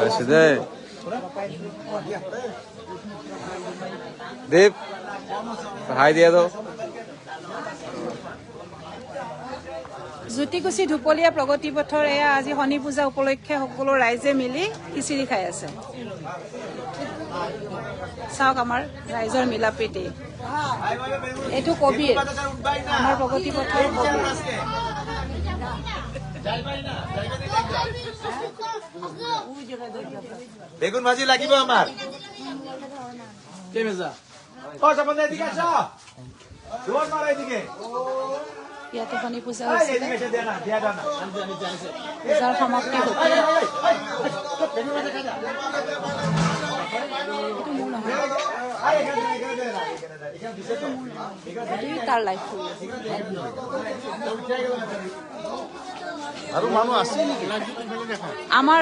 আছে দে দেব হাই দিয়ে দাও। জ্যোতিকুচি ধুপলীয়া প্ৰগতি পথৰ এয়া আজি শনি পূজা উপলক্ষে সকলো ৰাইজে মিলি খিচিৰি খাই আছে। চাওক আমাৰ ৰাইজৰ মিলা প্ৰীতি। এইটো কবিৰ আমাৰ প্ৰগতি পথৰ কবিৰ। বেগুন ভাজি লাগিব আমাৰ ইয়াতে শনি পূজা হৈছিলে। পূজাৰ সমাপ্তি হৈছে। তাৰ লাইফ আমাৰ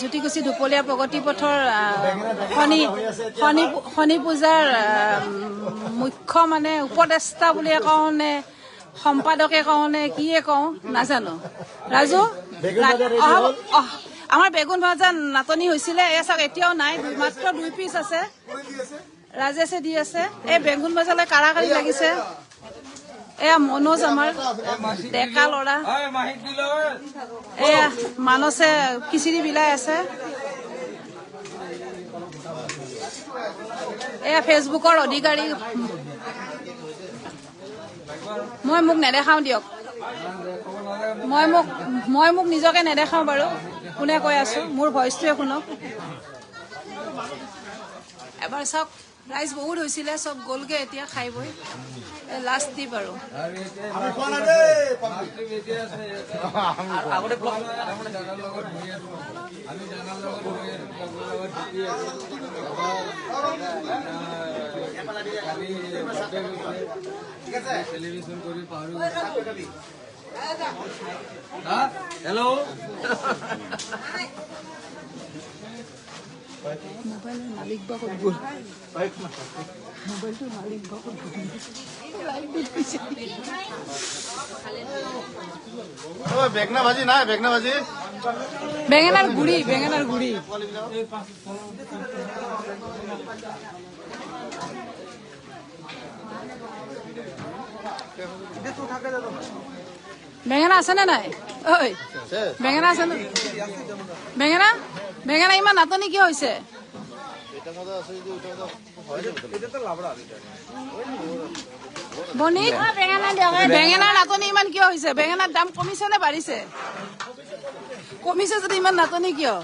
জ্যোতিকুচি ধুপলীয়া প্ৰগতি পথৰ শনি পূজাৰ মুখ্য মানে উপদেষ্টা বুলিয়ে কওঁ নে সম্পাদকে কওঁ নে কিয়ে কওঁ নাজানো। ৰাজু আমাৰ বেগুন ভাজা নাটনি হৈছিলে। এয়া চাওক এতিয়াও নাই, মাত্ৰ 2 পিচ আছে। ৰাজেশে দি আছে। এই বেগুন ভাজালৈ কাৰাকাৰি লাগিছে। এয়া মনোজ আমাৰ ডেকা ল'ৰা। এয়া মানসে খিচিৰি বিলাই আছে। এয়া ফেচবুকৰ অধিকাৰী। মই মোক নেদেখাওঁ দিয়ক। মই মোক নিজকে নেদেখাওঁ বাৰু। কোনে কৈ আছো মোৰ ভইচটোৱে শুনক। এবাৰ চাওক ৰাইজ বহুত হৈছিলে, চব গ'লগে এতিয়া খাই বৈ। লাষ্ট ট্ৰিপ আৰু হেল্ল' মোবাইলৰ মালিক বা ক'ত গ'ল? মোবাইলটোৰ মালিক বা ক'ত গ'ল? বেগনা ভাজি নাই, বেগনা ভাজি বেঙেনাৰ গুড়ি, বেঙেনাৰ গুড়ি। বেঙেনা আছেনে নাই? ঐ বেঙেনা আছেনে? বেঙেনা বেঙেনা ইমান নাটনি কিয় হৈছে? বনিত বেঙেনাৰ নাটনি ইমান কিয় হৈছে? বেঙেনাৰ দাম কমিছে নে বাঢ়িছে? কমিছে যদি ইমান নাটনি কিয়?